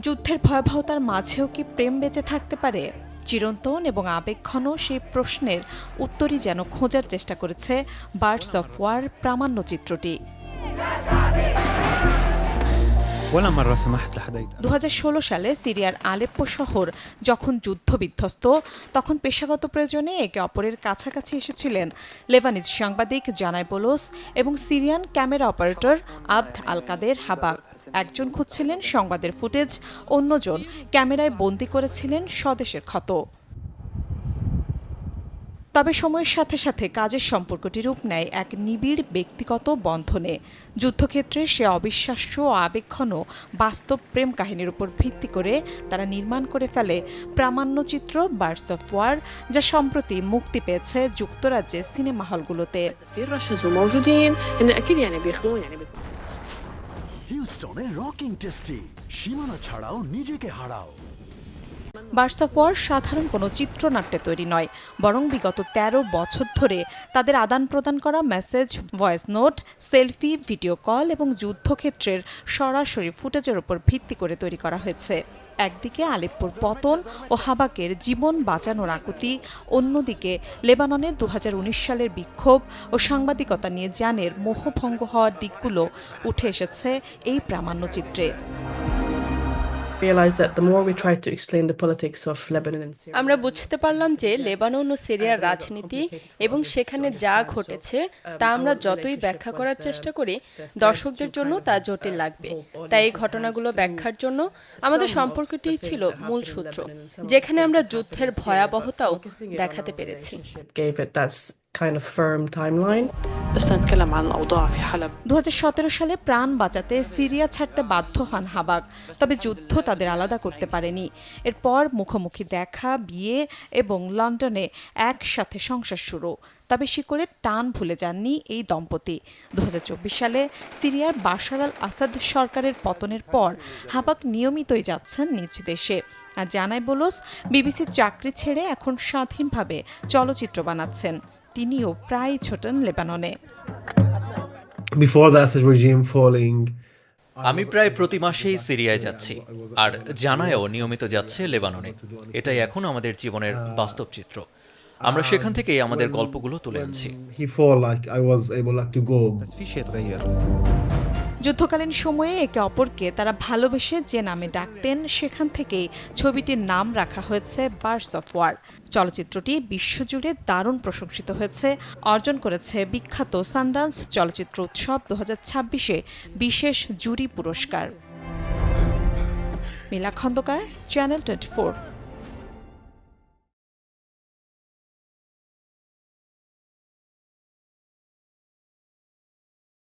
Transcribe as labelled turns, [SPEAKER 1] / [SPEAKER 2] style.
[SPEAKER 1] যুদ্ধের ভয়াবহতার মাঝেও কি প্রেম বেঁচে থাকতে পারে? চিরন্তন এবং আবেগঘন সেই প্রশ্নের উত্তরই যেন খোঁজার চেষ্টা করেছে বার্ডস অফ ওয়ার প্রামাণ্যচিত্রটি। 2016 সালে সিরিয়ার আলেপ্পো শহর যখন যুদ্ধবিধ্বস্ত, তখন পেশাগত প্রয়োজনে একে অপরের কাছাকাছি এসেছিলেন লেবানিজ সাংবাদিক জানাই বোলোস এবং সিরিয়ান ক্যামেরা অপারেটর আবদ আল কাদের হাবাক। একজন খুঁজছিলেন সংবাদের ফুটেজ, অন্যজন ক্যামেরায় বন্দী করেছিলেন স্বদেশের ক্ষত। তবে সময়ের সাথে সাথে কাজের সম্পর্কটি রূপ নেয় এক নিবিড় ব্যক্তিগত বন্ধনে। যুদ্ধক্ষেত্রে সে অবিশ্বাস্য ও আবেগঘন বাস্তব প্রেম কাহিনীর উপর ভিত্তি করে তারা নির্মাণ করে ফেলে প্রামাণ্যচিত্র বার্ডস অফ ওয়ার, যা সম্প্রতি মুক্তি পেয়েছে যুক্তরাজ্যের সিনেমা হলগুলোতে।
[SPEAKER 2] হিউস্টনে রকিং টেস্টি, সীমানা ছাড়াও নিজেকে হারাও।
[SPEAKER 1] বার্ডস অফ ওয়ার সাধারণ কোনো চিত্রনাট্যে তৈরি নয়, বরং বিগত 13 বছর ধরে তাদের আদান প্রদান করা message, voice note, selfie, video call এবং যুদ্ধক্ষেত্রের সরাসরি ফুটেজের উপর ভিত্তি করে তৈরি করা হয়েছে। একদিকে আলেপ্পোর পতন ও হাবাকের জীবন বাঁচানোর আকুতি, অন্যদিকে লেবাননে 2019 সালের বিক্ষোভ ও সাংবাদিকতা নিয়ে জানের মোহভঙ্গ হওয়ার দিকগুলো উঠে এসেছে এই প্রামাণ্যচিত্রে।
[SPEAKER 3] আমরা বুঝতে পারলাম যে লেবানন ও সিরিয়ার রাজনীতি এবং সেখানে যা ঘটেছে তা আমরা যতই ব্যাখ্যা করার চেষ্টা করি, দর্শকদের জন্য তা জটিল লাগবে। তাই এই ঘটনাগুলো ব্যাখ্যার জন্য আমাদের সম্পর্কটি ছিল মূল সূত্র, যেখানে আমরা যুদ্ধের ভয়াবহতাও দেখাতে পেরেছি।
[SPEAKER 1] 2017 সালে প্রাণ বাঁচাতে সিরিয়া ছাড়তে বাধ্য হন হাবাক, তবে যুদ্ধ তাদের আলাদা করতে পারেনি। এরপর মুখোমুখি দেখা, বিয়ে এবং লন্ডনে একসাথে সংসার শুরু। তবে শিকড়ের টান ভুলে যাননি এই দম্পতি। 2024 সালে সিরিয়ার বাশার আল আসাদ সরকারের পতনের পর হাবাক নিয়মিতই যাচ্ছেন নিজ দেশে। আর জানাই বোলোস বিবিসির চাকরি ছেড়ে এখন স্বাধীনভাবে চলচ্চিত্র বানাচ্ছেন। তিনিও প্রায় ছোটেন লেবাননে।
[SPEAKER 4] আমি প্রায় প্রতি মাসেই সিরিয়ায় যাচ্ছি, আর জানায়ও নিয়মিত যাচ্ছে লেবাননে। এটাই এখন আমাদের জীবনের বাস্তব চিত্র। আমরা সেখান থেকেই আমাদের গল্পগুলো তুলে আনছি।
[SPEAKER 1] যুদ্ধকালীন সময়ে একে অপরকে তারা ভালোবেসে যে নামে ডাকতেন, সেখান থেকেই ছবিটির নাম রাখা হয়েছে বার্ডস অফ ওয়ার। চলচ্চিত্রটি বিশ্বজুড়ে দারুণ প্রশংসিত হয়েছে, অর্জন করেছে বিখ্যাত সানডান্স চলচ্চিত্র উৎসব 2026-এ বিশেষ জুরি পুরস্কার। মিলা খন্দকার, চ্যানেল 24।